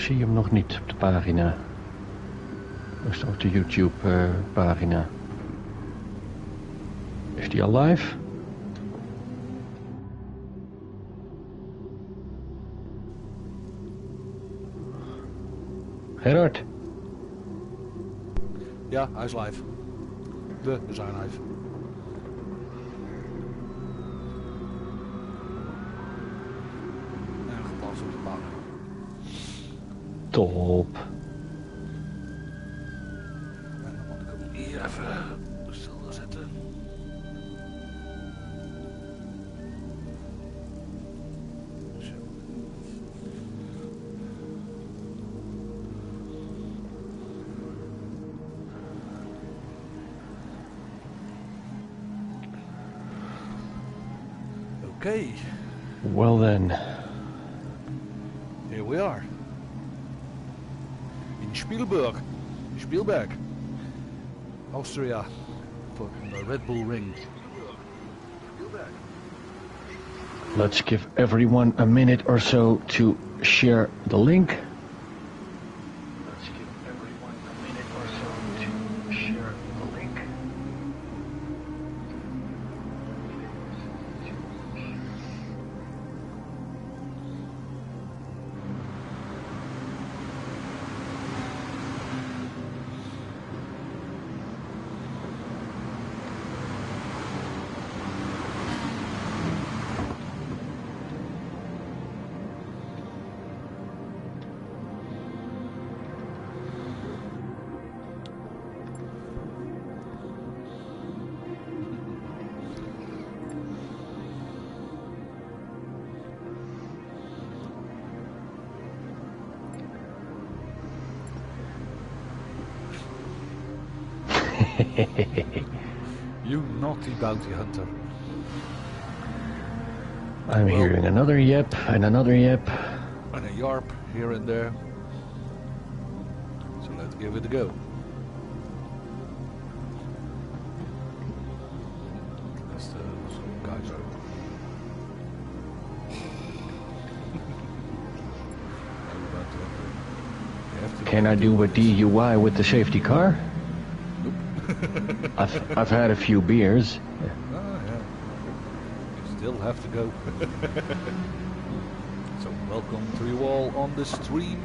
zie hem nog niet op de pagina. Dus op de YouTube pagina. Is die al live? Gerard? Ja, hij is live. We zijn live. En geplaatst op de pagina. Top. En dan moet ik hem hier even stil zetten. Zo. Okay. Well then. Here we are. In Spielberg, Austria, for the Red Bull Ring. Let's give everyone a minute or so to share the link. Let's give everyone a minute or so to share the link. You naughty bounty hunter. I'm hearing another yep and another yep. And a yarp here and there. So let's give it a go. That's the guys are. Can I do a DUI with the safety car? Nope. I've had a few beers. Oh yeah. You still have to go. So welcome to you all on the stream.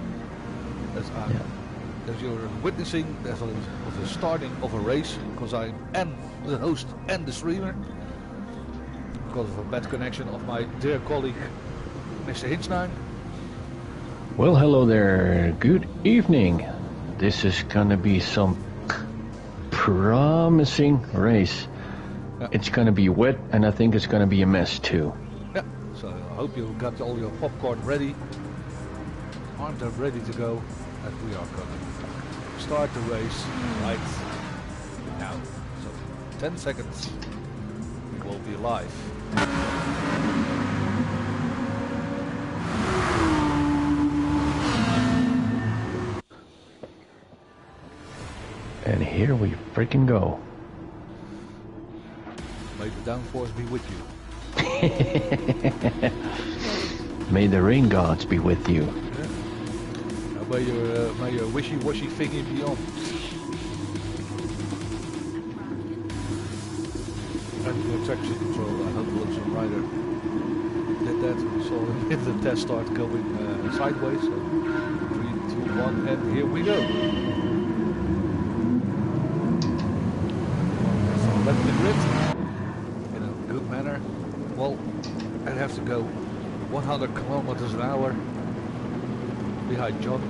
As you're witnessing the starting of a race, because I am the host and the streamer. Because of a bad connection of my dear colleague, Mr. Hinsnijn. Well, hello there. Good evening. This is gonna be some promising race. Yeah. It's gonna be wet, and I think it's gonna be a mess too. Yeah, so I hope you got all your popcorn ready, armed and ready to go, and we are gonna start the race right now. So 10 seconds, we will be live. And here we freaking go. May the downforce be with you. May the rain gods be with you. Yeah. Now may your wishy-washy thingy be on. And your traction control, I hope Wilson Rider did that. We saw him hit the test start going sideways. So 3, 2, 1, and here we go. Let the grid in a good manner. Well, I'd have to go 100 kilometers an hour behind John.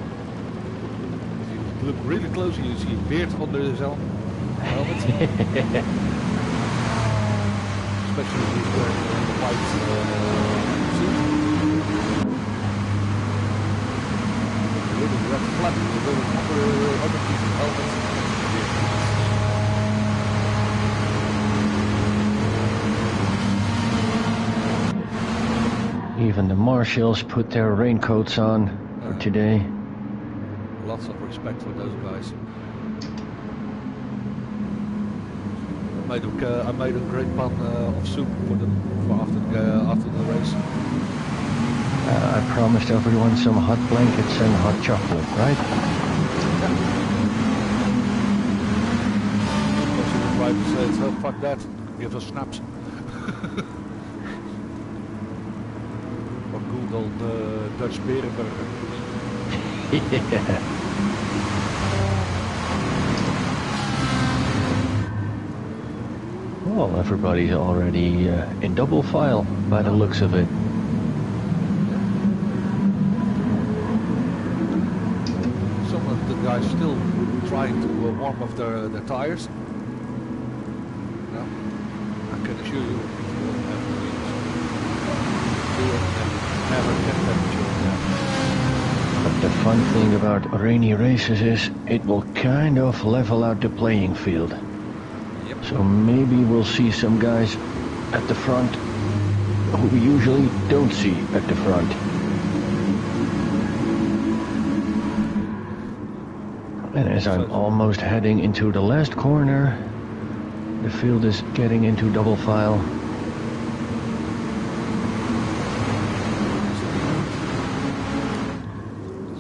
If you look really closely, you see a beard under his helmet. Especially if he's wearing the white suit. A little red flap, a little other piece of helmet. Even the marshals put their raincoats on for today. Lots of respect for those guys. I made a great pan of soup for them for after the race. I promised everyone some hot blankets and hot chocolate, right? Right, said, so fuck that, give us snaps. Or good old Dutch berenburger. Yeah. Well, everybody's already in double file by the looks of it. Some of the guys still trying to warm up their tyres. I can assure you, if you don't have the wheels, you will never get temperature in that. But the fun thing about rainy races is it will kind of level out the playing field. Yep. So maybe we'll see some guys at the front who we usually don't see at the front. And as I'm almost heading into the last corner, the field is getting into double file.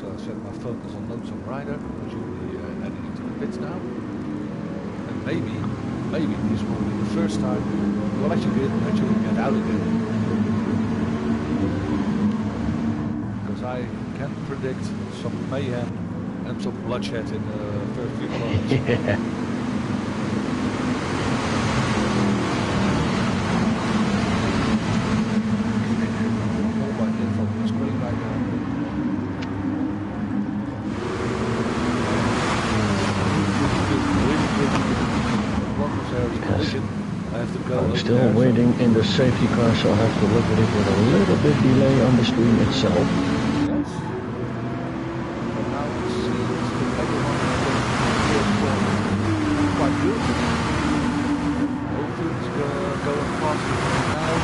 So I set my focus on Lonesome Rider, because you'll be heading into the pits now. And maybe this will be the first time we'll actually get out again. Because I can predict some mayhem and some bloodshed in the first few kilometers. Yeah. I'm still waiting in the safety car, so I'll have to look at it with a little bit delay on the screen itself. Yes. But now it seems that everyone is quite good. Hopefully it's going faster now.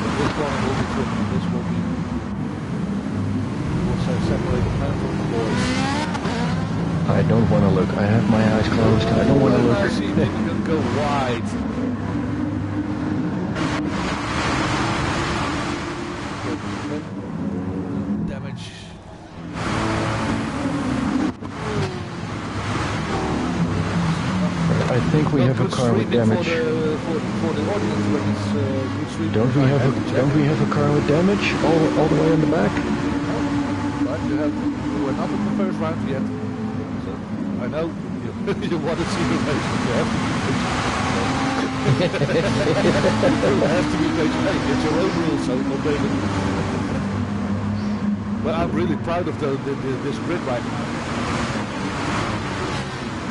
But this one will be tricky. This will be, we'll say, separated men from the boys. I don't want to look. I have my eyes closed. I don't want to look. I see you can go wide. Damage. I think we have a car with damage. For the audience, but it's good streaming. Don't we have a car with damage all the way in the back? But we're not in the first round yet. So I know you want to see the race, but you have to be patient. You have to be patient. Hey, it's your own rules, so obey them. But I'm really proud of this grid right now.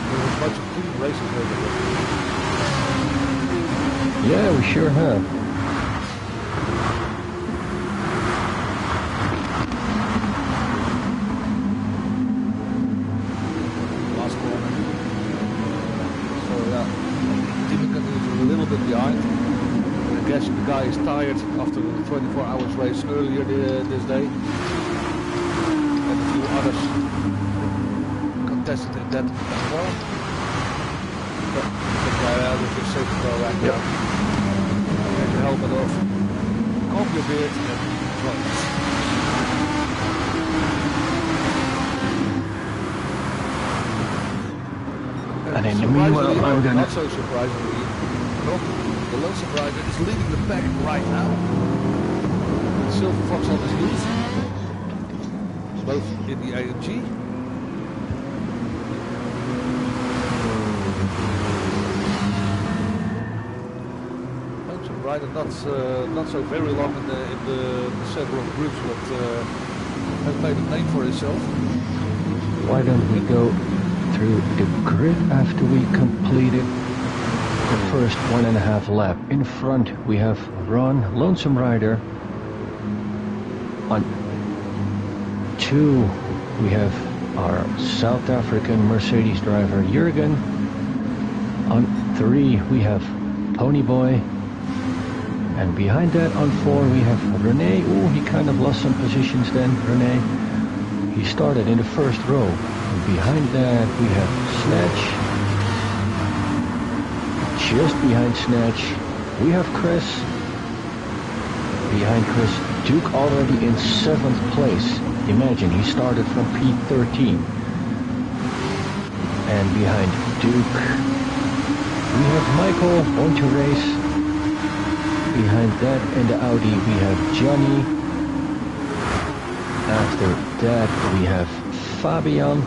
There's a bunch of clean races over there. Yeah, we sure have. Last corner. So yeah, Timothy is a little bit behind. I guess the guy is tired after the 24 hours race earlier this day. And a few others contested in that as well. But the guy out with your safety car right now. Take your helmet off, comb your beard and drive. And in the meanwhile, I'm gonna... Not so surprisingly, the Lonesome Rider is leading the pack right now. Silver Fox on his heels. Both in the AMG. Lonesome Rider not so very long in the several groups, but has made a name for himself. Why don't we go through the grid after we completed the first 1.5 lap? In front we have Ron, Lonesome Rider. On 2 we have our South African Mercedes driver Jurgen. On 3 we have Ponyboy. And behind that on 4 we have Rene. Oh, he kind of lost some positions then, Rene. He started in the first row. And behind that we have Snatch. Just behind Snatch we have Chris. behind Chris. Duke already in 7th place. Imagine, he started from P13. And behind Duke, we have Michael, Born to Race. Behind that in the Audi, we have Johnny. After that, we have Fabian.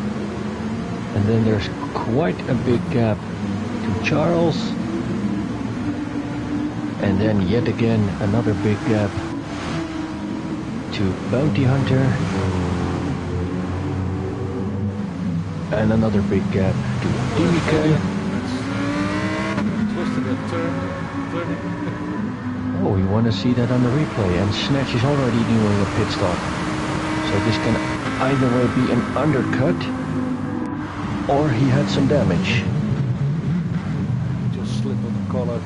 And then there's quite a big gap to Charles. And then yet again, another big gap to Bounty Hunter. And another big gap to DK. Twisted and turning. Oh, we want to see that on the replay. And Snatch is already doing a pit stop. So this can either way be an undercut, or he had some damage. Just slip on the colored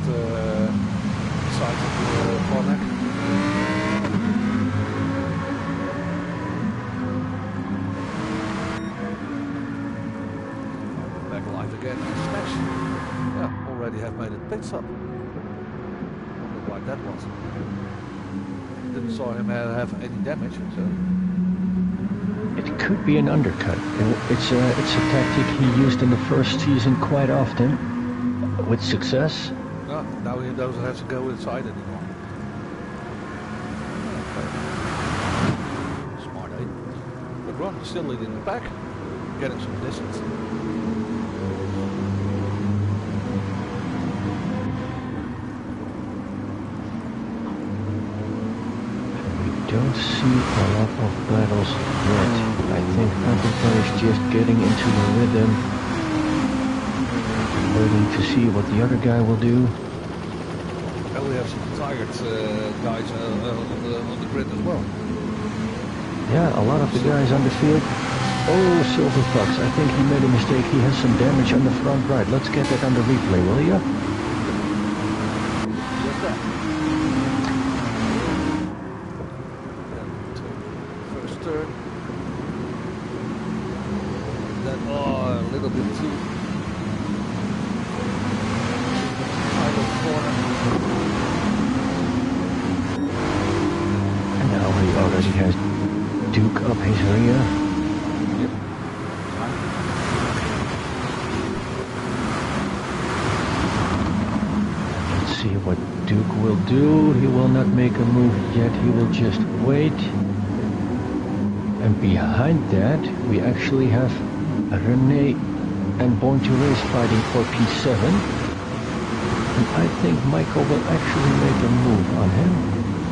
side of the corner. Back live again. Snatch. Yeah, already have made it pit stop. Wonder why that was. Didn't saw him have any damage. So. It could be an undercut. It's a tactic he used in the first season quite often, with success. No, now he doesn't have to go inside anymore. Okay. Smart, eh? But Ron is still leading the pack, getting some distance. Don't see a lot of battles yet. I think everybody is just getting into the rhythm, waiting to see what the other guy will do. And we have some tired guys on the grid as well. Yeah, a lot of the guys on the field. Oh, Silver Fox, I think he made a mistake. He has some damage on the front right. Let's get that on the replay, will you? Just that. Turn. Then, oh, a little bit too high of the corner. And now he already has Duke up his rear. Yep. Let's see what Duke will do. He will not make a move yet. He will just wait. And behind that, we actually have Rene and Born to Race fighting for P7. And I think Michael will actually make a move on him.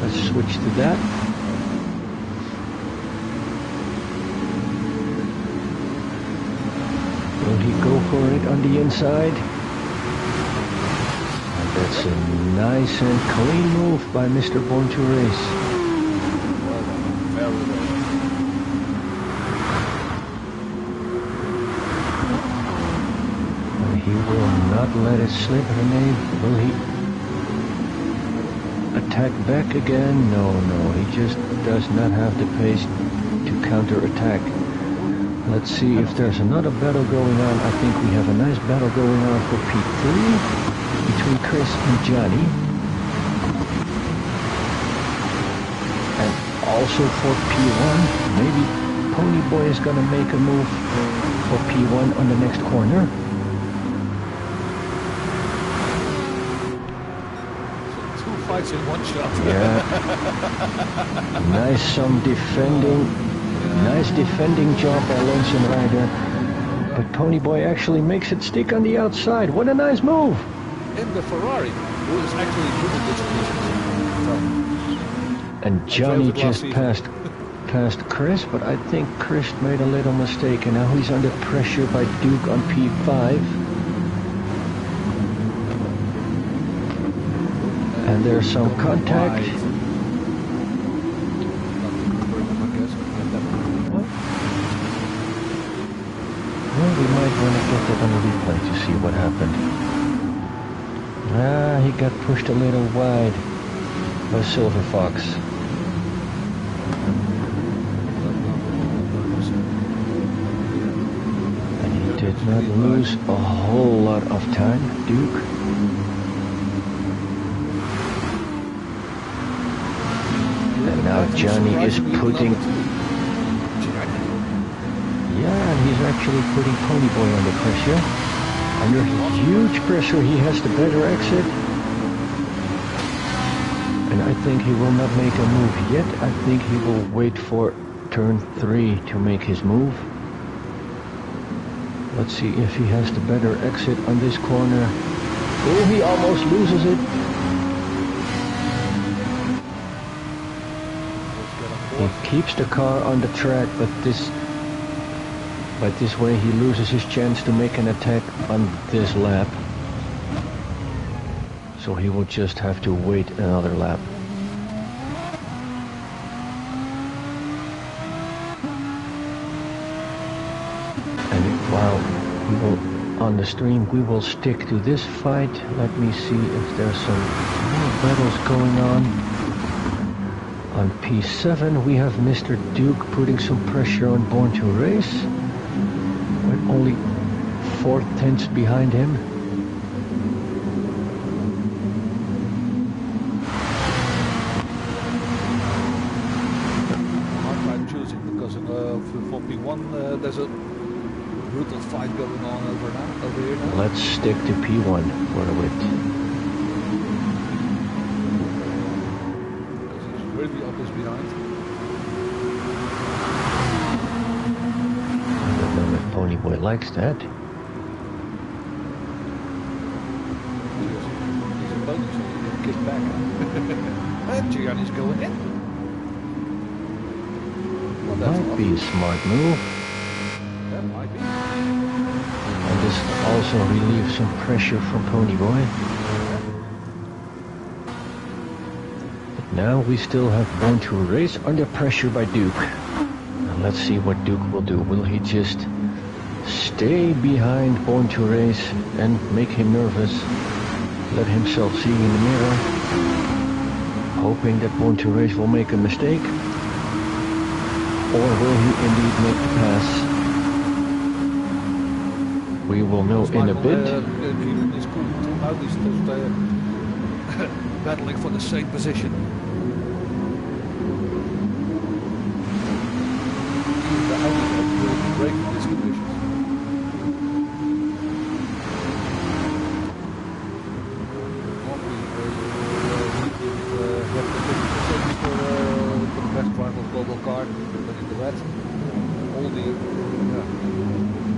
Let's switch to that. Will he go for it on the inside? And that's a nice and clean move by Mr. Born to Race. Very well. He will not let it slip, Rene. Will he attack back again? No, he just does not have the pace to counter-attack. Let's see if there's another battle going on. I think we have a nice battle going on for P3 between Chris and Johnny. And also for P1, maybe Ponyboy is gonna make a move for P1 on the next corner. Fights in one shot. Yeah. Nice defending job by Lonesome Rider. But Ponyboy actually makes it stick on the outside. What a nice move. In the Ferrari, who is actually good at this. And Johnny just passed Chris, but I think Chris made a little mistake, and now he's under pressure by Duke on P5. And there's some contact. Well, we might want to get that on the replay to see what happened. He got pushed a little wide by Silver Fox. And he did not lose a whole lot of time, Duke. Johnny is putting... Yeah, he's actually putting Ponyboy under pressure. Under huge pressure, he has the better exit. And I think he will not make a move yet. I think he will wait for turn 3 to make his move. Let's see if he has the better exit on this corner. Oh, he almost loses it. He keeps the car on the track, but this way he loses his chance to make an attack on this lap. So he will just have to wait another lap. And while we will, on the stream, we will stick to this fight. Let me see if there's some more battles going on. On P7 we have Mr. Duke putting some pressure on Born to Race. With only 4 tenths behind him. For P1 there's a brutal fight going on over here now. Let's stick to P1 for a bit. Because he's really up his behind. I don't know if Ponyboy likes that. He's a bonus, so he can kick back. And Gianni's going in. Might be a smart move. That might be. And this also relieves some pressure from Ponyboy. But now we still have Born to Race under pressure by Duke. And let's see what Duke will do. Will he just stay behind Born to Race and make him nervous? Let himself see in the mirror, hoping that Born to Race will make a mistake? Or will he indeed make the pass? We will know in a bit. Battling for the same position. The Audi will be breaking these conditions. Normally, have the 50% for the best driver of global car. That all the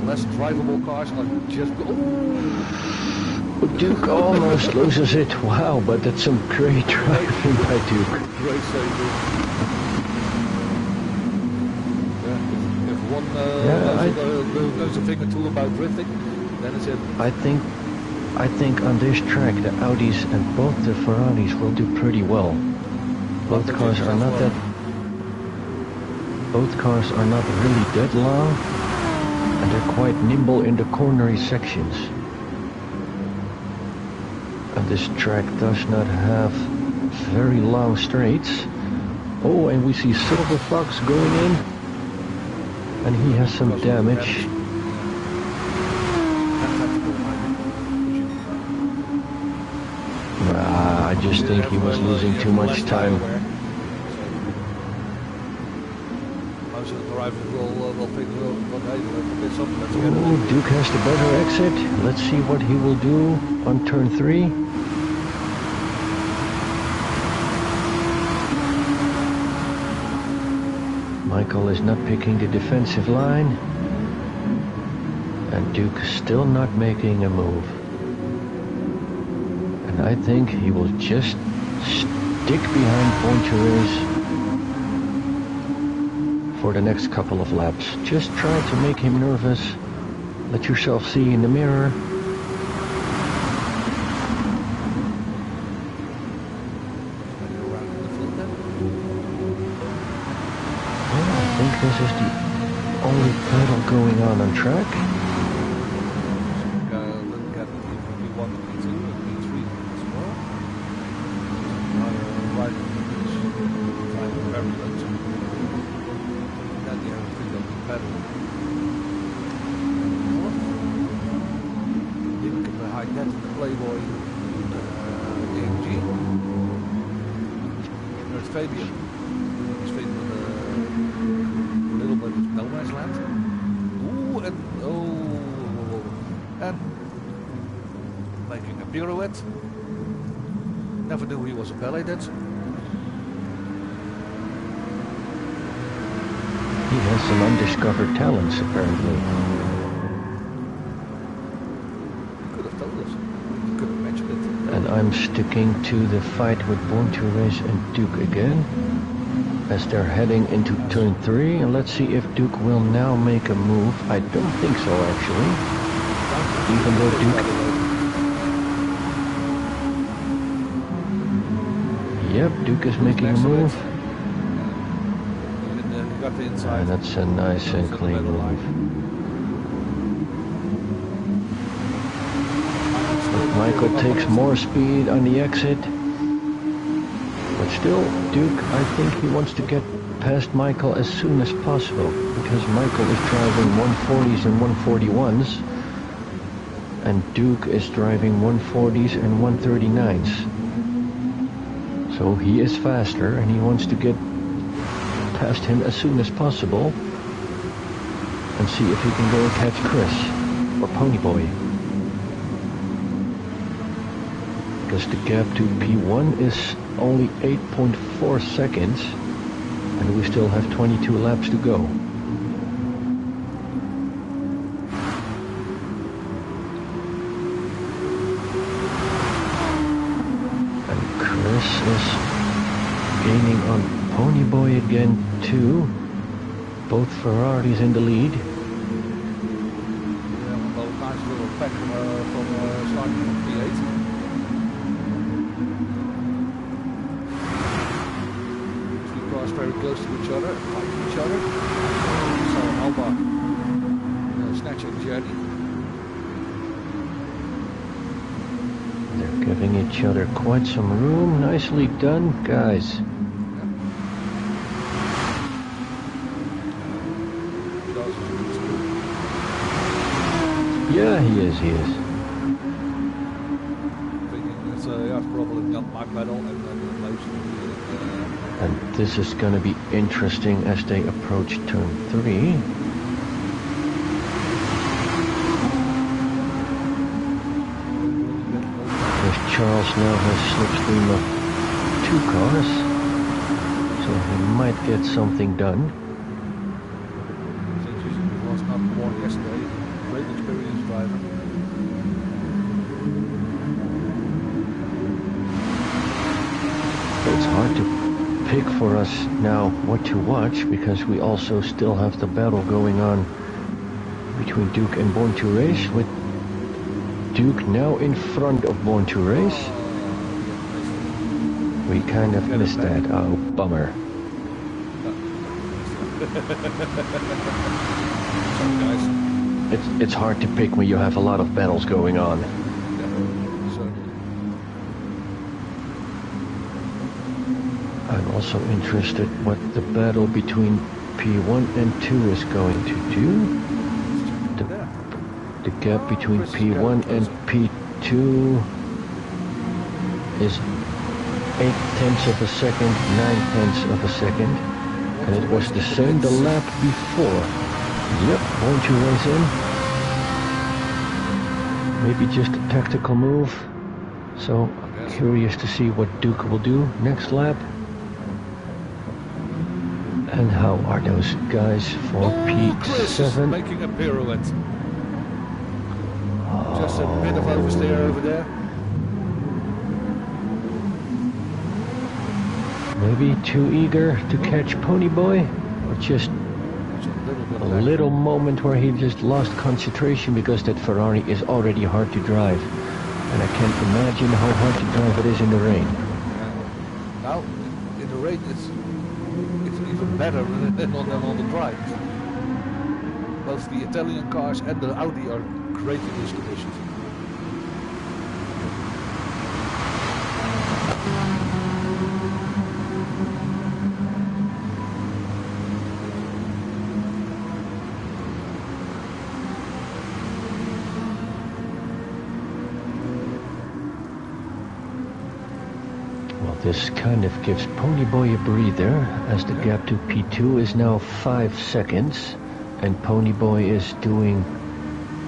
less drivable cars are just Duke almost loses it. Wow, but that's some great driving by Duke. Great saving. Yeah, if one knows a thing or two about drifting, then it's it. I think on this track the Audis and both the Ferraris will do pretty well. Both cars are not that. Both cars are not really that long, and they're quite nimble in the cornery sections. And this track does not have very long straights. Oh, and we see Silver Fox going in, and he has some damage. I just think he was losing too much time. Ooh, Duke has the better exit. Let's see what he will do on turn 3. Michael is not picking the defensive line. And Duke still not making a move. And I think he will just stick behind Born to Race for the next couple of laps. Just try to make him nervous. Let yourself see in the mirror. Well, I think this is the only battle going on track. and making a pirouette. Never knew he was a ballet dancer. He has some undiscovered talents, apparently. He could have told us. He could have mentioned it. And I'm sticking to the fight with Born to Race and Duke again, as they're heading into turn 3. And let's see if Duke will now make a move. I don't think so, actually. Even though Duke... Yep, Duke is making a move. Got the inside. That's a nice and clean move. But Michael takes more speed on the exit. But still, Duke, I think he wants to get past Michael as soon as possible, because Michael is driving 140s and 141s, and Duke is driving 140s and 139s. So he is faster, and he wants to get past him as soon as possible and see if he can go and catch Chris or Ponyboy. Because the gap to P1 is only 8.4 seconds, and we still have 22 laps to go. Is gaining on Ponyboy again too. Both Ferraris in the lead. Yeah, well, nice little pack from starting from P8. Two cars very close to each other, fighting each other. So Alba snatching Jerry. They're giving each other quite some room. Nicely done, guys. Yeah, he is. Thinking it's probably not my pedal and this is going to be interesting as they approach turn 3. Charles now has slipstream of 2 cars, so he might get something done. Since he was not born yesterday, great experienced driver. It's hard to pick for us now what to watch, because we also still have the battle going on between Duke and Born to Race, with Duke now in front of Born to Race. We kind of missed that. Oh, bummer. It's hard to pick when you have a lot of battles going on. I'm also interested what the battle between P1 and 2 is going to do. The gap between P1 and P2 is 0.8 of a second, 0.9 of a second, and it was the same the lap before. Yep, Born to Race in. Maybe just a tactical move. So curious to see what Duke will do next lap. And how are those guys for P7? Chris making a pirouette. Just a bit of oversteer over there. Maybe too eager to catch Ponyboy, or just a little moment where he just lost concentration, because that Ferrari is already hard to drive, and I can't imagine how hard to drive it is in the rain. Now, in the rain it's even better than on the drive. Both the Italian cars and the Audi are great in these conditions. This kind of gives Ponyboy a breather, as the gap to P2 is now 5 seconds, and Ponyboy is doing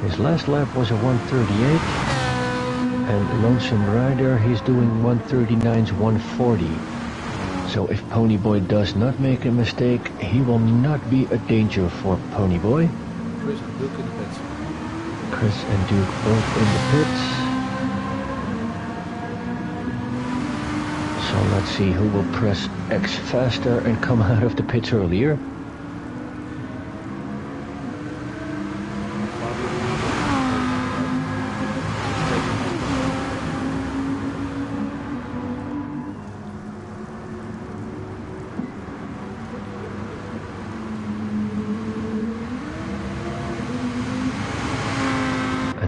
His last lap was a 138, and Lonesome Rider, he's doing 139's 140. So if Ponyboy does not make a mistake, he will not be a danger for Ponyboy. Chris and Duke in the pits. Chris and Duke both in the pits. So let's see who will press X faster and come out of the pits earlier.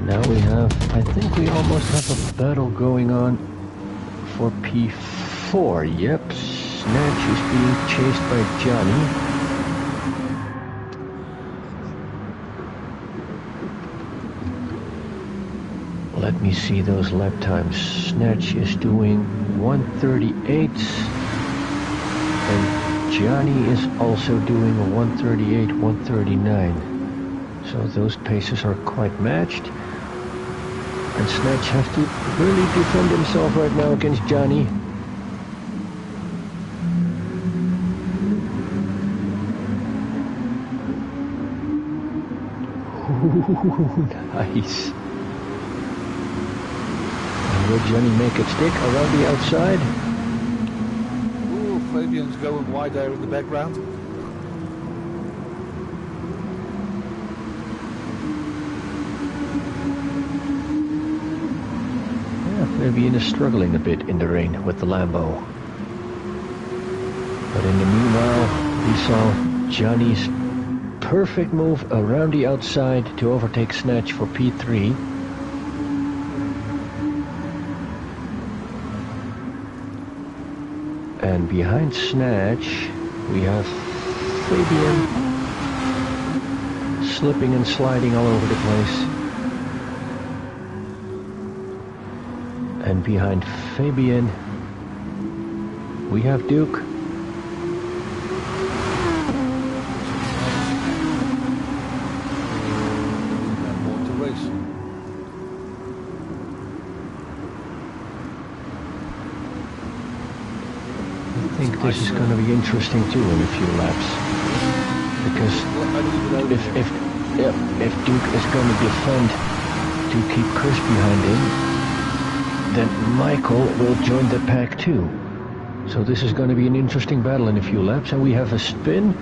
Now we have, I think we almost have a battle going on for P4. Yep, Snatch is being chased by Johnny. Let me see those lap times. Snatch is doing 138, and Johnny is also doing a 138, 139. So those paces are quite matched. And Snatch has to really defend himself right now against Johnny. Ooh, nice. And will Johnny make it stick around the outside? Ooh, Fabian's going wide there in the background. Fabian is struggling a bit in the rain with the Lambo. But in the meanwhile, we saw Johnny's perfect move around the outside to overtake Snatch for P3. And behind Snatch, we have Fabian slipping and sliding all over the place. And behind Fabian, we have Duke. And more to race. I think this is going to be interesting too in a few laps. Because if Duke is going to defend to keep Chris behind him, then Michael will join the pack too. So this is going to be an interesting battle in a few laps. And we have a spin.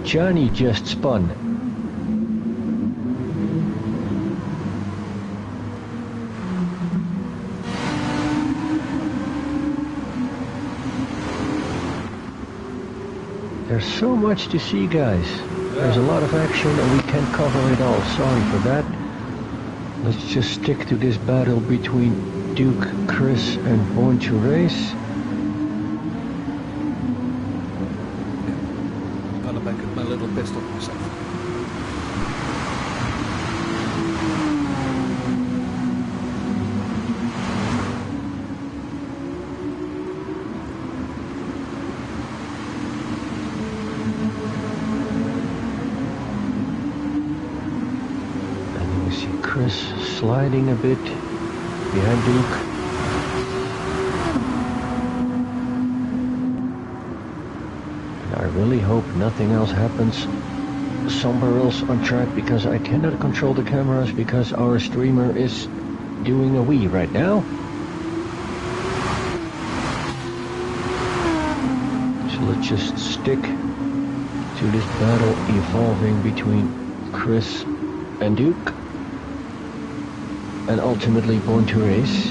Johnny just spun. There's so much to see, guys. There's a lot of action and we can't cover it all. Sorry for that. Let's just stick to this battle between Duke, Chris, and Born to Race. I'm gonna make my little pissed off myself. And then we see Chris sliding a bit behind Duke. And I really hope nothing else happens somewhere else on track, because I cannot control the cameras because our streamer is doing a wee right now. So let's just stick to this battle evolving between Chris and Duke. And ultimately Born to Race.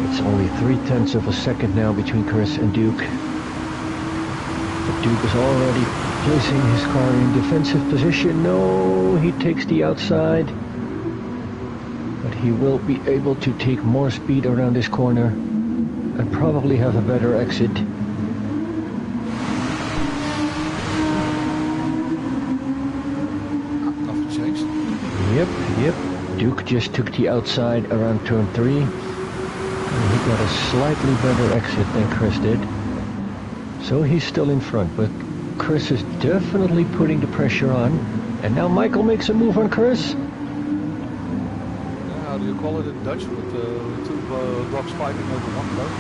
It's only 0.3 of a second now between Chris and Duke. But Duke is already placing his car in defensive position. No, he takes the outside. But he will be able to take more speed around this corner and probably have a better exit. Yep, Duke just took the outside around turn 3. And he got a slightly better exit than Chris did. So he's still in front, but Chris is definitely putting the pressure on. And now Michael makes a move on Chris. How do you call it in Dutch? With two dogs fighting over one dog?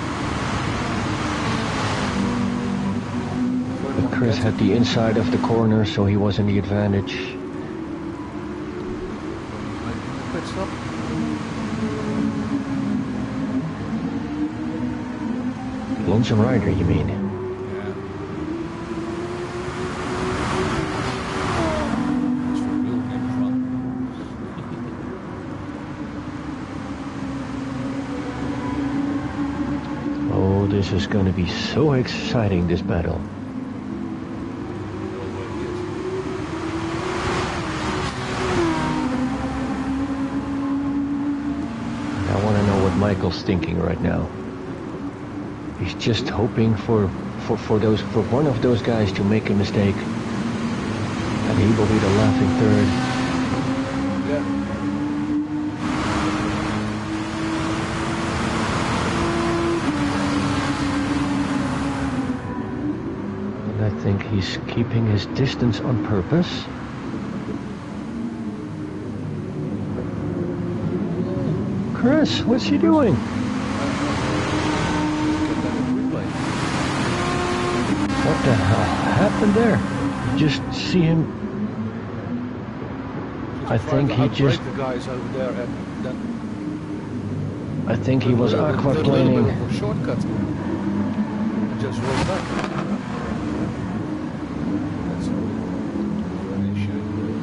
But Chris had the inside of the corner, so he was in the advantage. Pit stop. Lonesome rider, you mean? This is going to be so exciting, this battle. I want to know what Michael's thinking right now. He's just hoping for one of those guys to make a mistake, and he will be the laughing third. Yeah. I think he's keeping his distance on purpose. Chris, what's he doing? What the hell happened there? Just see him. I think he just. The guys over there and then I think he was aquaplaning. Shortcut. Just roll back.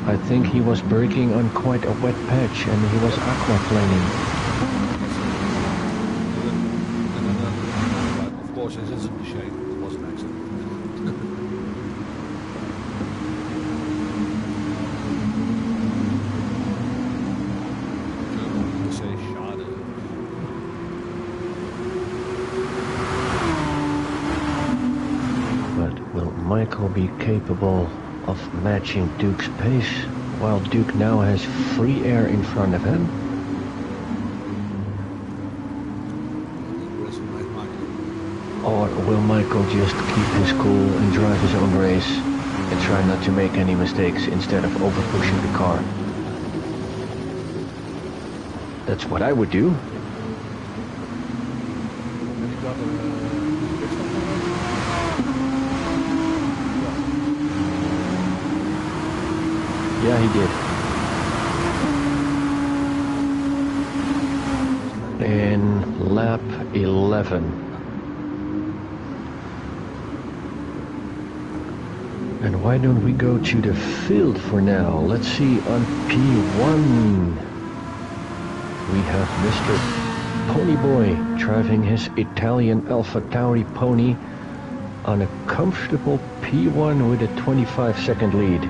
I think he was braking on quite a wet patch and he was aquaplaning. Of course, it isn't a shame. It was an accident. But will Michael be capable of matching Duke's pace, while Duke now has free air in front of him? Or will Michael just keep his cool and drive his own race and try not to make any mistakes instead of over-pushing the car? That's what I would do. Yeah, he did. In lap 11. And why don't we go to the field for now? Let's see, on P1 we have Mr. Ponyboy driving his Italian Alpha Tauri pony on a comfortable P1 with a 25-second lead.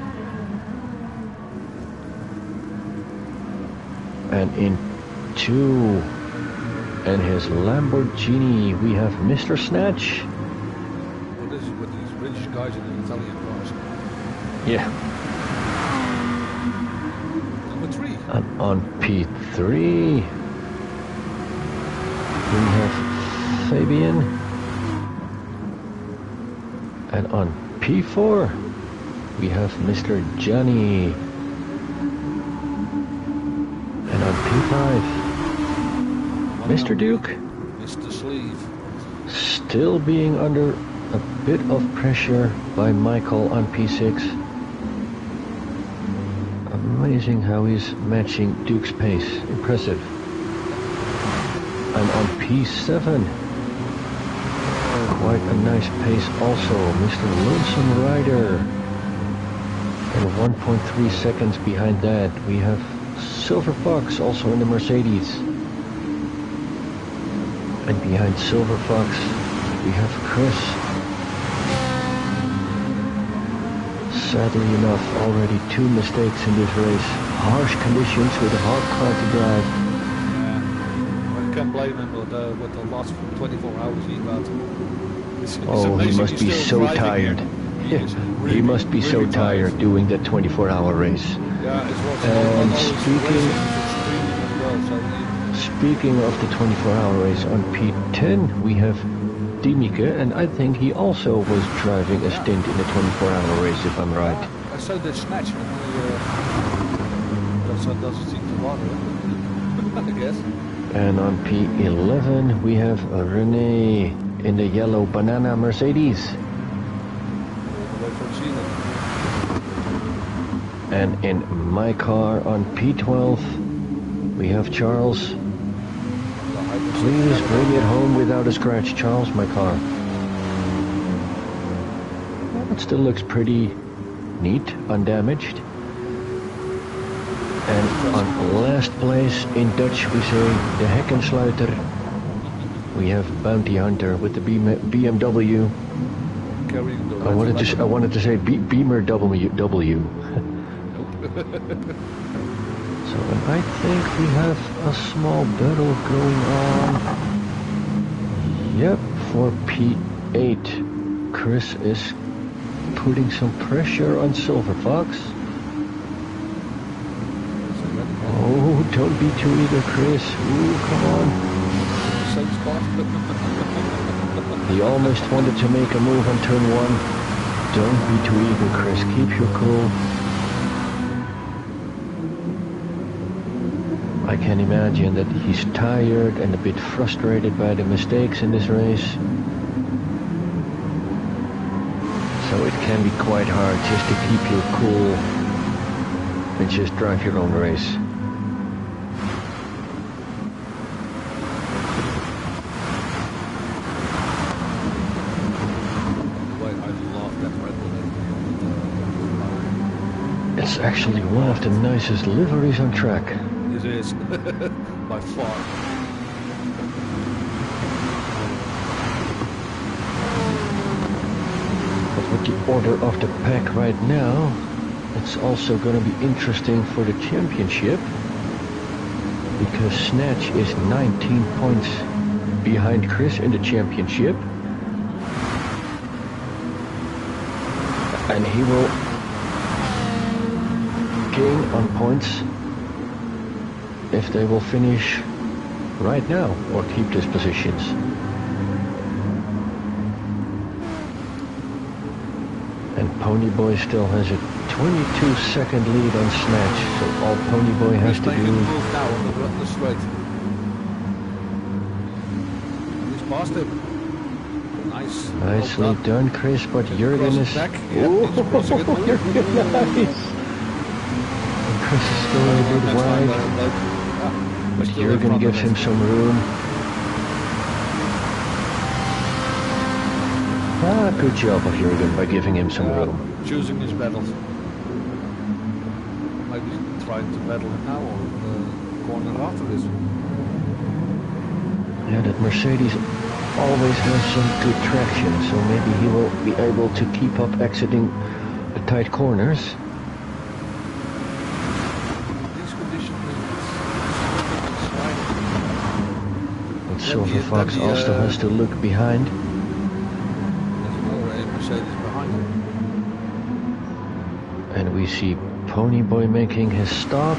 And in 2, and his Lamborghini, we have Mr. Snatch. Well, this is with these British guys in the Italian cars. Yeah. Number 3. And on P3, we have Fabian. And on P4, we have Mr. Johnny. And on P5, Mr. Duke. Mr. Sleeve. Still being under a bit of pressure by Michael on P6. Amazing how he's matching Duke's pace. Impressive. And on P7, quite a nice pace also, Mr. Lonesome Rider. And 1.3 seconds behind that, we have Silver Fox also in the Mercedes. And behind Silver Fox, we have Chris. Sadly enough, already 2 mistakes in this race. Harsh conditions with a hard car to drive. Yeah, I can't blame him with the last 24 hours he got. Oh, he must be so tired. He must be so tired doing that 24-hour race. Yeah, it was. And speaking of the 24-hour race, on P10 we have Diemike, and I think he also was driving a stint in a 24-hour race, if I'm right. I saw the snatch, and that doesn't seem to bother him, I guess. And on P11 we have René in the yellow banana Mercedes. All the way from Zealand. And in my car on P12 we have Charles. Please bring it home without a scratch, Charles, my car. Well, it still looks pretty neat, undamaged. And on last place, in Dutch we say the Hekkensluiter. We have Bounty Hunter with the BMW. I wanted to say Beamer W. So I think we have a small battle going on. Yep, for P8. Chris is putting some pressure on Silver Fox. Oh, don't be too eager, Chris. Ooh, come on. He almost wanted to make a move on turn 1. Don't be too eager, Chris. Keep your cool. I can imagine that he's tired and a bit frustrated by the mistakes in this race. So it can be quite hard just to keep your cool and just drive your own race. It's actually one of the nicest liveries on track. It is, by far. But with the order of the pack right now, it's also going to be interesting for the championship, because Snatch is 19 points behind Chris in the championship, and he will gain on points if they will finish right now or keep these positions. And Ponyboy still has a 22-second lead on Snatch, so all Ponyboy has to do... move now on the straight. He's past him. Nice. Nicely done, Chris, but Jurgen is... Back. Oh, Jurgen, nice! And Chris is still a bit wide. But Jurgen gives him some room. Ah, good job of Jurgen by giving him some room. Choosing his battles. Maybe trying to battle it now or the corner after this. Yeah, that Mercedes always has some good traction, so maybe he will be able to keep up exiting the tight corners. Silver Fox also has to look behind. There's another Mercedes behind him. And we see Ponyboy making his stop.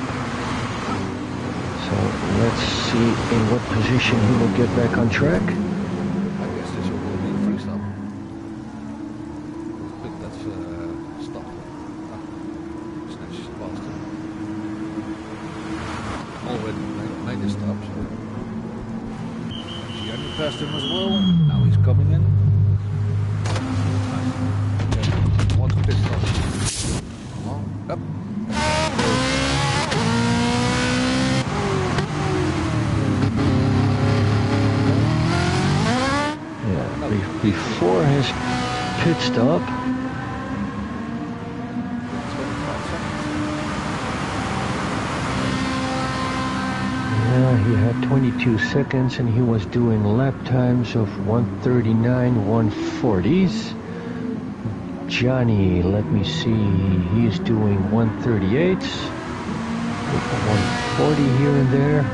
So let's see in what position he will get back on track. I guess this will be a free stop. I think that's stop. Snatch is past him. Already made a stop. So. Passed him as well. Now he's coming in. Okay. One pit stop. Come on. Up. Yeah, before his pit stop. He had 22 seconds and he was doing lap times of 139, 140s. Johnny, let me see, he's doing 138s, 140 here and there.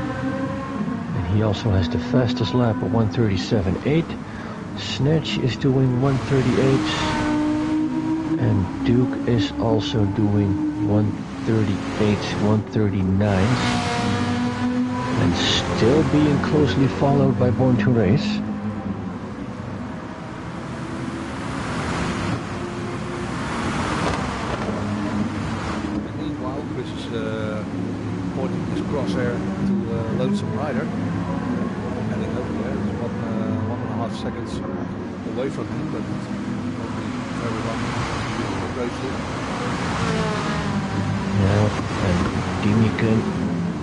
And he also has the fastest lap of 137.8. Snatch is doing 138s. And Duke is also doing 138s, 139s. And still being closely followed by Born to Race. crosshair to Lonesome Rider. Heading over there, it's 1.5 seconds away from him, but it's not very long. Yeah, and Dimican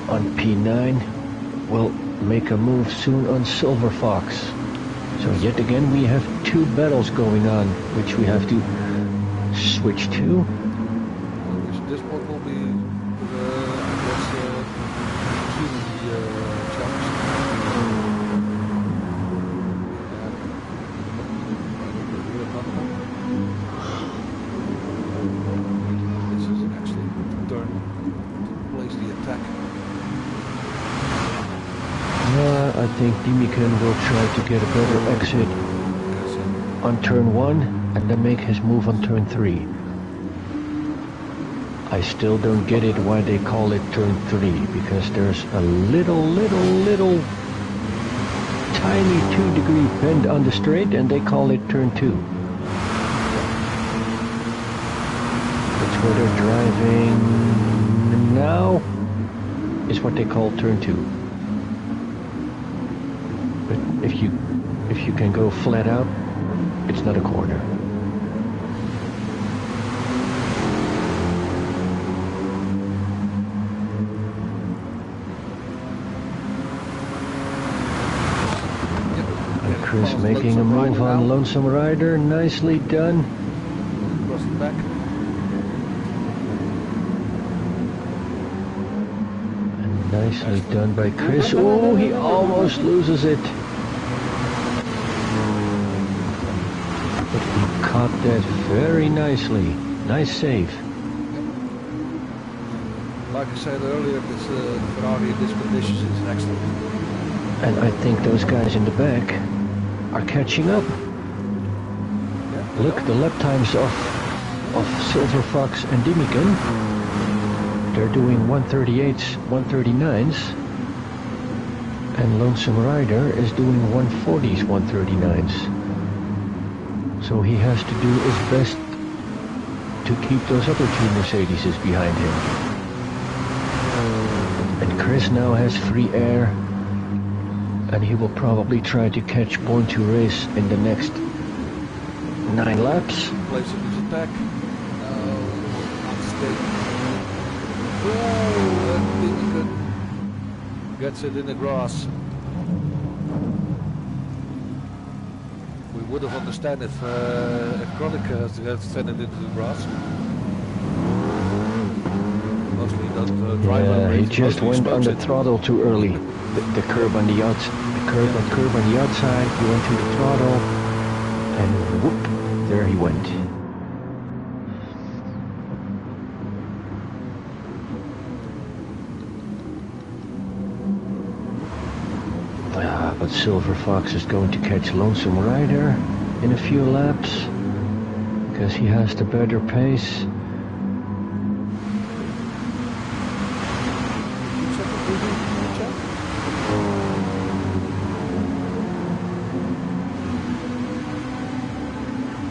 on P9 will make a move soon on Silver Fox. So yet again we have two battles going on, which we have to switch to. This one will be, I guess, challenge. This is an excellent turn to place the attack. I think Dimican will try to get a better exit on turn 1 and then make his move on turn 3. I still don't get it why they call it turn 3, because there's a little tiny 2-degree bend on the straight and they call it turn 2. That's where they're driving now, is what they call turn 2. But if you can go flat out, it's not a corner. And Chris making a move on Lonesome Rider, nicely done. Crossing back. And nicely done by Chris. Oh, he almost loses it. But he caught that very nicely. Nice save. Like I said earlier, this Ferrari in these conditions is excellent. And I think those guys in the back are catching up. Yeah, Look, the lap times of Silver Fox and Dimican. They're doing 138s, 139s. And Lonesome Rider is doing 140s, 139s. So he has to do his best to keep those other two Mercedeses behind him. And Chris now has free air, and he will probably try to catch Born to Race in the next 9 laps. Placing his attack. Oh, and Dimican gets it in the grass. We would have understood if Kronika had sent it into the grass. Mostly he doesn't drive over he it. just Mostly went on the it. throttle too early. The curb on the outside, curb on the outside. He went to the throttle, and whoop, there he went. But Silver Fox is going to catch Lonesome Rider in a few laps, because he has the better pace.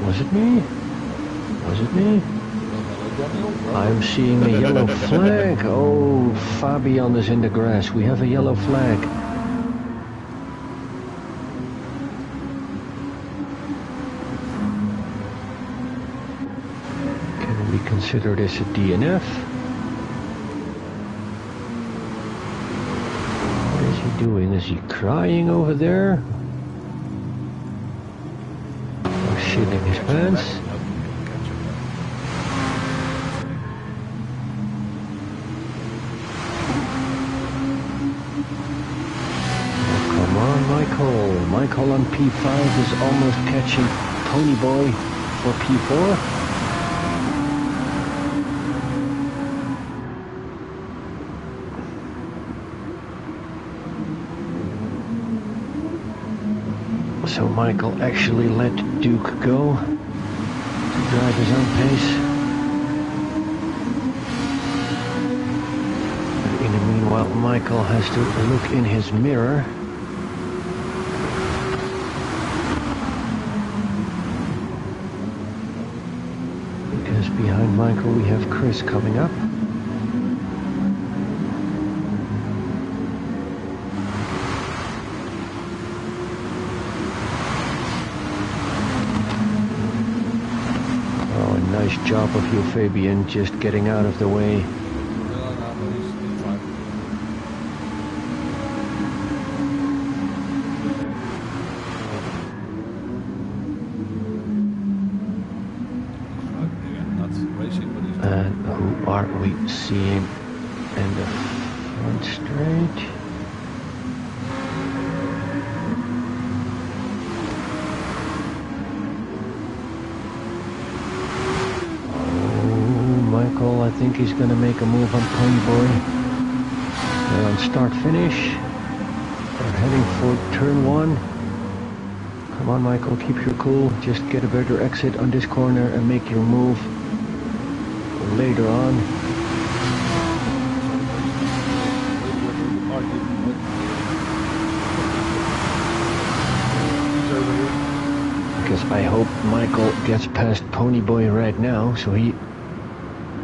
Was it me? Was it me? I'm seeing a yellow flag. Oh, Fabian is in the grass. We have a yellow flag. Can we consider this a DNF? What is he doing? Is he crying over there? Or shitting his pants? Michael on P5 is almost catching Pony Boy for P4. So Michael actually let Duke go to drive his own pace. But in the meanwhile, Michael has to look in his mirror. Behind Michael we have Chris coming up. job of you, Fabian, just getting out of the way. No, he's fine. Not racing, but he's And who are we seeing in the front straight? I think he's going to make a move on Pony Boy. They're on start finish. They're heading for turn 1. Come on, Michael, keep your cool. Just get a better exit on this corner and make your move later on. Because I hope Michael gets past Pony Boy Red now, so he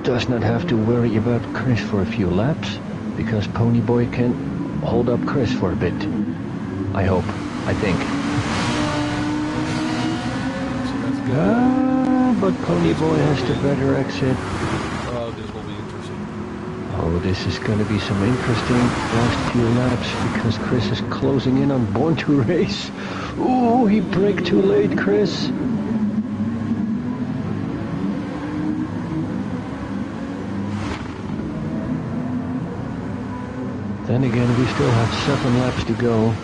does not have to worry about Chris for a few laps, because Pony Boy can hold up Chris for a bit. I hope. I think. But Pony Boy has the better exit. Oh, this will be interesting. Oh, this is going to be some interesting last few laps, because Chris is closing in on Born to Race. Ooh, he braked too late, Chris. Then again, we still have 7 laps to go,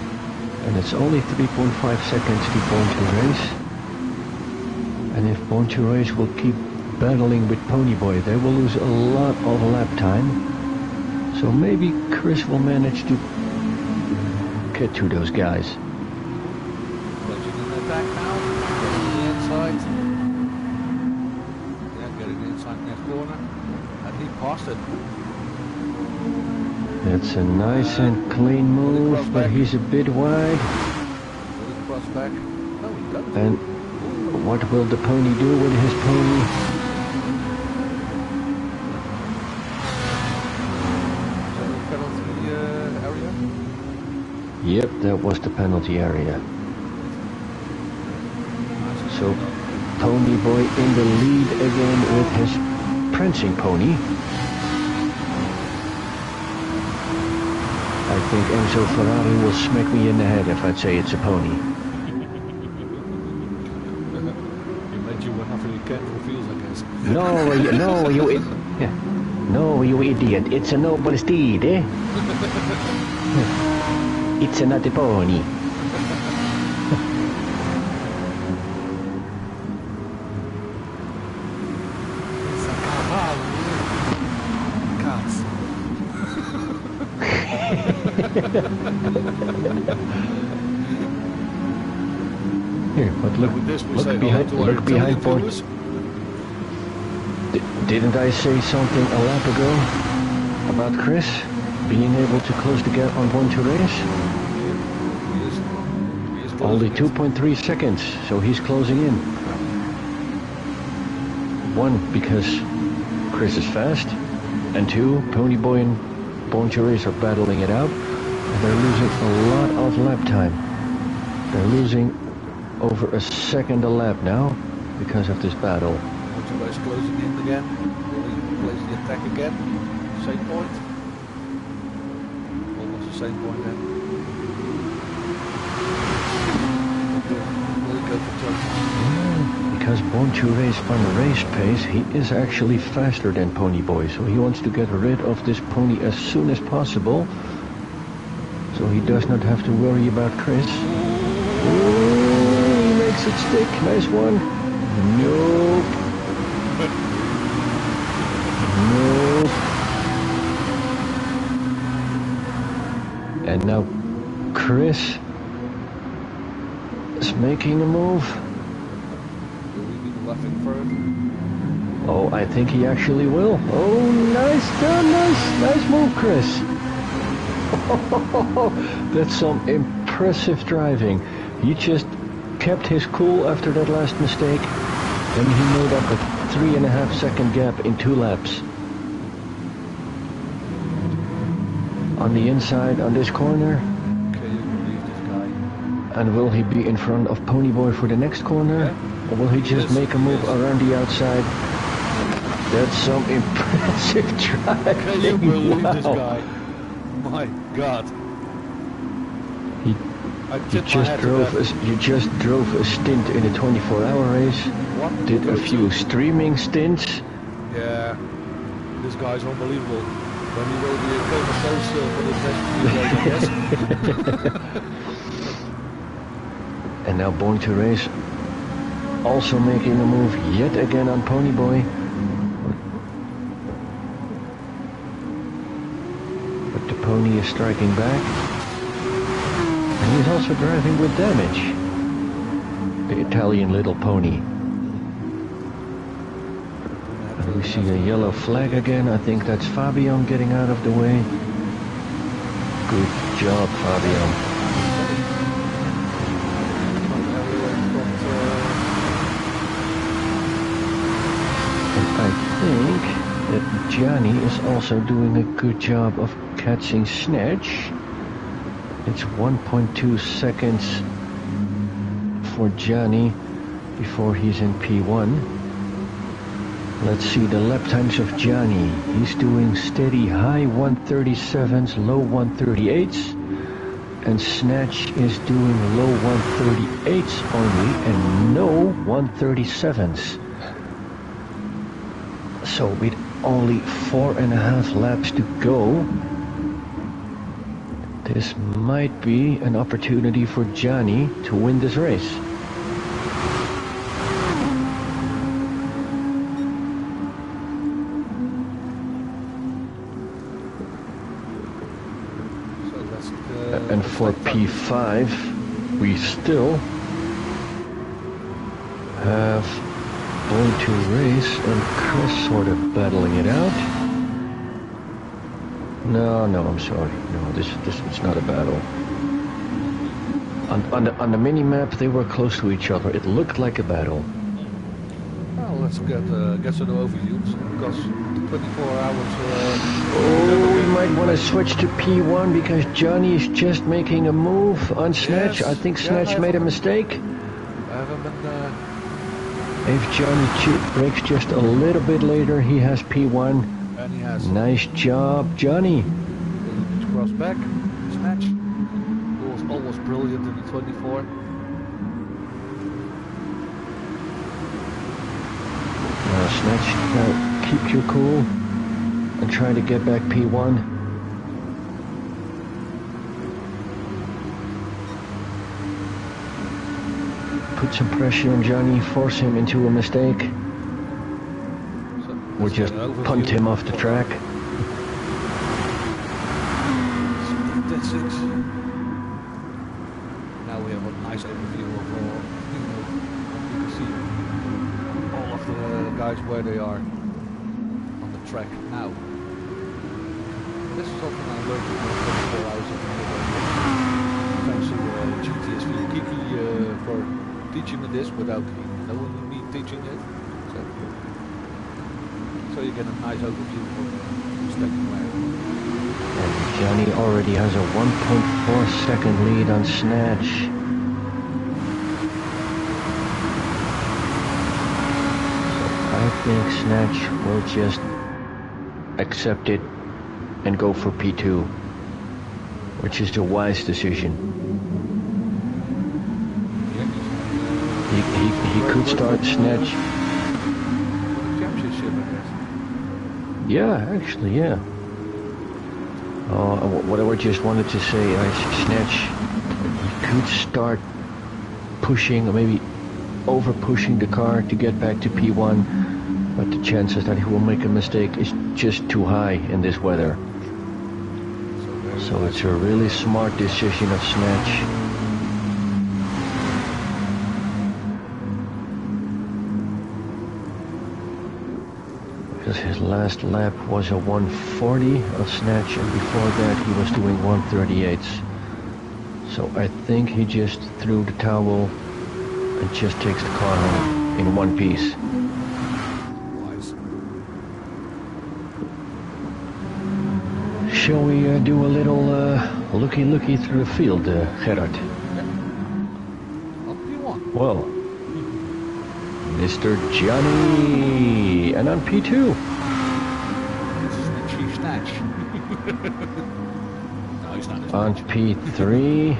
and it's only 3.5 seconds to Born to Race. And if Born to Race will keep battling with Pony Boy, they will lose a lot of lap time. So maybe Chris will manage to get to those guys. Closing in the back now, getting the inside. Yeah, getting the inside next corner, and he passed it. It's a nice and clean move, but he's a bit wide. Cross back. No, he doesn't. And what will the pony do with his pony? Is that the penalty area? Yep, that was the penalty area. So Pony Boy in the lead again with his prancing pony. I think Enzo Ferrari will smack me in the head if I'd say it's a pony. You made you went after your cat reveals, I guess. No, you idiot. It's a noble steed, eh? It's not a pony. It's a cats. Here, but look behind Born. Didn't I say something a lap ago about Chris being able to close the gap on Born to Race? Only 2.3 seconds, so he's closing in. 1, because Chris is fast, and 2, Pony Boy and Born to Race are battling it out, and they're losing a lot of lap time. They're losing over a second a lap now because of this battle. Born to Race closing in again. Will he place the attack again? Same point. Almost the same point then. Will he go for turn? Because Born to Race on race pace, he is actually faster than Pony Boy, so he wants to get rid of this pony as soon as possible, so he does not have to worry about Chris. Ooh, he makes it stick. Nice one. Nope. Nope. And now Chris is making a move. Oh, I think he actually will. Oh, nice done, nice move, Chris. That's some impressive driving. He just kept his cool after that last mistake. Then he made up a 3.5 second gap in 2 laps. On the inside, on this corner. Okay, you can leave this guy. And will he be in front of Pony Boy for the next corner? Yeah. Or will he just make a move around the outside? That's some impressive driving. Can you believe this Wow. guy? My God. He, I you tipped my just hat to drove that. you just drove a stint in a 24-hour race. One Did a good few two. streaming stints. Yeah, this guy's unbelievable. But he will be a famous host for the best few days, I guess. And now Born to Race also making a move yet again on Ponyboy. But the pony is striking back. And he's also driving with damage. The Italian little pony. And we see a yellow flag again. I think that's Fabian getting out of the way. Good job, Fabian. I think that Johnny is also doing a good job of catching Snatch. It's 1.2 seconds for Johnny before he's in P1. Let's see the lap times of Johnny. He's doing steady high 137s, low 138s. And Snatch is doing low 138s only and no 137s. So with only 4.5 laps to go, this might be an opportunity for Johnny to win this race. And for P5, we still have Born to Race and Chris sort of battling it out. No, I'm sorry. No, this it's not a battle. On the mini map, they were close to each other. It looked like a battle. Well, let's get some overviews because 24 hours. We might want to switch to P1 because Johnny is just making a move on Snatch. Yes, I think Snatch made a mistake. I haven't been. If Johnny brakes just a little bit later, he has P1. And he has. Nice job, Johnny. Cross back, Snatch. It was almost brilliant in the 24. Now Snatch, now keep your cool and try to get back P1. Put some pressure on Johnny, force him into a mistake. Or just punt him off the track. That's it. Now we have a nice overview of all. You can see all of the guys where they are on the track now. This is something I learned in the 24 hours of the thanks to GTSV Kiki for teaching me this without knowing me teaching it. So you get a nice overview of stacking where. And Johnny already has a 1.4 second lead on Snatch. So I think Snatch will just accept it and go for P2, which is the wise decision. He could start Snatch. Championship, I guess. Yeah, actually, yeah. What I just wanted to say, Snatch could start pushing, or maybe over pushing the car to get back to P1, but the chances that he will make a mistake is just too high in this weather. So it's a really smart decision of Snatch. Because his last lap was a 140 of Snatch, and before that he was doing 138s. So I think he just threw the towel and just takes the car home in one piece. Wise. Shall we do a little looky through the field, Gerard? Up you want. Well, Mr. Johnny. And on P2. Snatchy snatch. No, he's not On P3.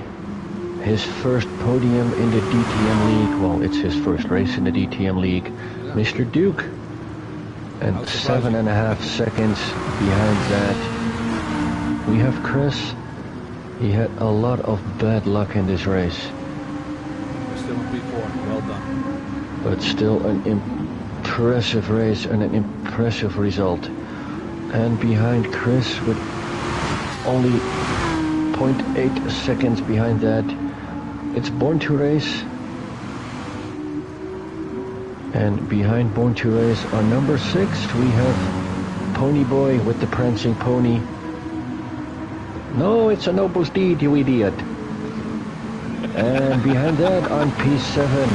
His first podium in the DTM League. Well, it's his first race in the DTM League. Yeah. Mr. Duke. And 7.5 seconds behind that, we have Chris. He had a lot of bad luck in this race. We're still on P4. Well done. But still an impressive race and an impressive result. And behind Chris, with only 0.8 seconds behind that, it's Born to Race. And behind Born to Race on number 6 we have Pony Boy with the prancing pony. No, it's a noble steed, you idiot. And behind that on P7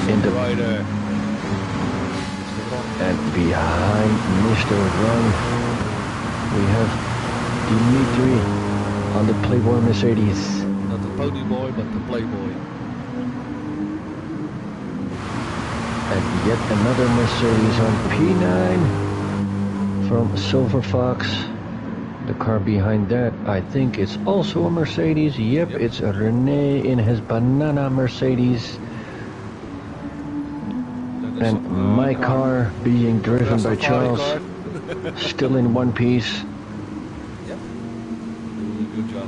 in the rider. and behind Mr. Run we have Dimitri on the Playboy Mercedes. Not the Pony Boy, but the Playboy. And yet another Mercedes on P9 from Silver Fox. The car behind that, I think it's also a Mercedes. Yep, it's a Rene in his banana Mercedes. And my car being driven by Charles, still in one piece. Yep. Good job.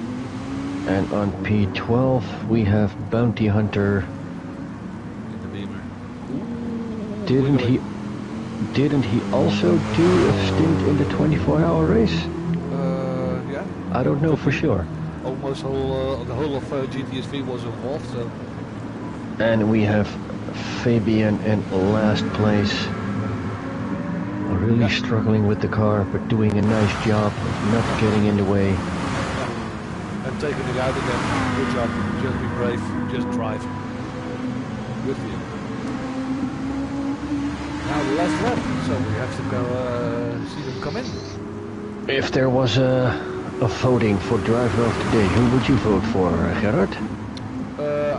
And on P12 we have Bounty Hunter. Didn't he also do a stint in the 24-hour race? Yeah. I don't know for sure. Almost the whole of GTSV was involved. So. And we have Fabian in last place. Really struggling with the car, but doing a nice job of not getting in the way. And taking it out again. Good job. Just be brave. Just drive. Good for you. Now the last lap, so we have to go see them come in. If there was a voting for driver of the day, who would you vote for, Gerard?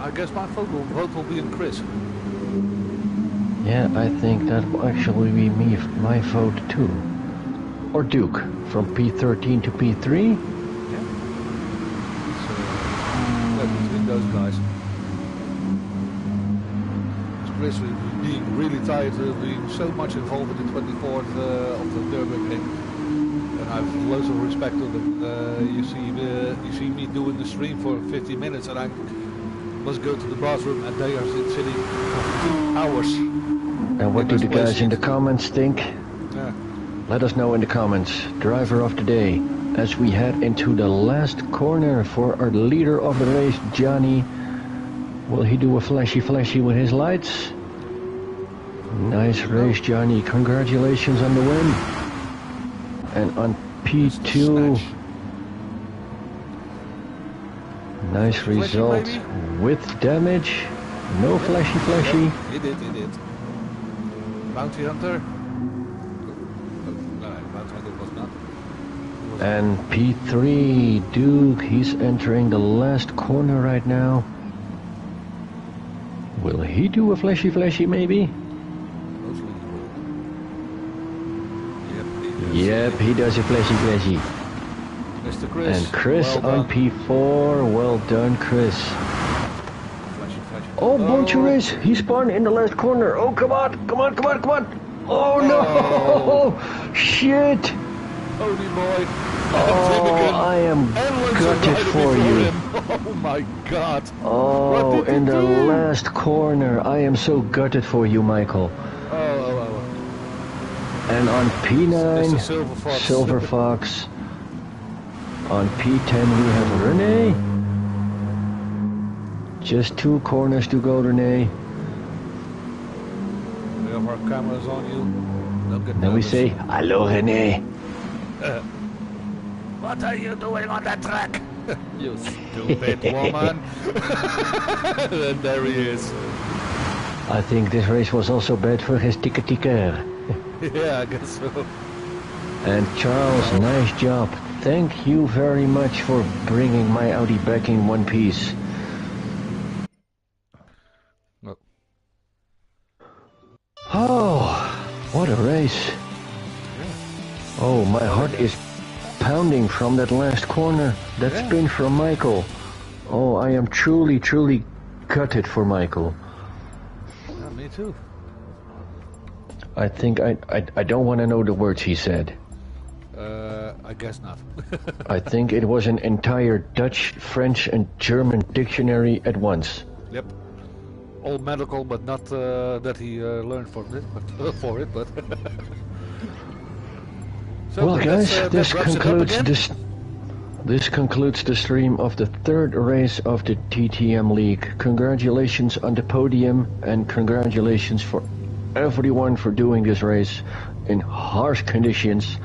I guess my vote will be in Chris. Yeah, I think that will actually be my vote too. Or Duke, from P13 to P3. Yeah. So, between those guys. Chris being really tired, being so much involved in the 24th of the Nürburgring, and I have loads of respect to them. You see me doing the stream for 50 minutes, and I must go to the bathroom, and they are sitting for 2 hours. And what do the guys in the comments think? Yeah. Let us know in the comments. Driver of the day, as we head into the last corner for our leader of the race, Johnny. Will he do a flashy with his lights? Nice race, Johnny. Congratulations on the win. And on P2, nice result with damage. No flashy. He did. Bounty Hunter. No, Bounty Hunter was not. And P3, Duke, he's entering the last corner right now. Will he do a flashy maybe? Yep, he does a flashy. Mr. Chris. And Chris well on P4, well done, Chris. Oh, Born to Race, he spun in the last corner. Oh, come on. Oh, no, shit. Pony Boy. Oh, I am gutted for you. Oh my God. Oh, in the last corner. I am so gutted for you, Michael. Oh. And on P9, Silver Fox. On P10 we have Rene. Just 2 corners to go, Rene. We have our cameras on you. Don't get Then we say, hello, Rene. What are you doing on that track? You stupid woman. And there he is. I think this race was also bad for his ticker. Yeah, I guess so. And Charles, nice job. Thank you very much for bringing my Audi back in one piece. What a race. Yeah. Oh, my heart is pounding from that last corner. That spin from Michael. Oh, I am truly, truly gutted for Michael. Yeah, me too. I think I don't want to know the words he said. I guess not. I think it was an entire Dutch, French and German dictionary at once. Yep. All medical, but not that he learned from it, but for it. But so well, guys, this wraps it up concludes again. this concludes the stream of the third race of the DTM League. Congratulations on the podium, and congratulations for everyone for doing this race in harsh conditions.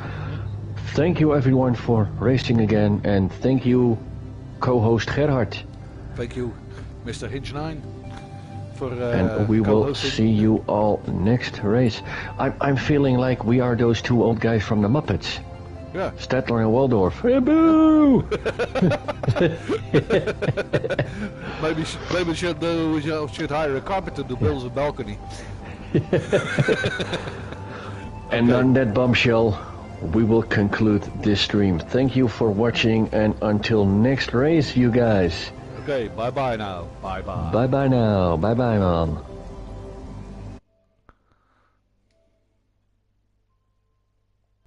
Thank you everyone for racing again, and thank you co-host Gerhard. Thank you, Mr. Hinch9, for and we will see you all next race. I'm feeling like we are those two old guys from the Muppets. Yeah. Stadler and Waldorf. Hey, boo! maybe should hire a carpenter to build a balcony. And on that bombshell, we will conclude this stream. Thank you for watching, and until next race, you guys. Okay, bye-bye now. Bye-bye. Bye-bye now. Bye-bye, man.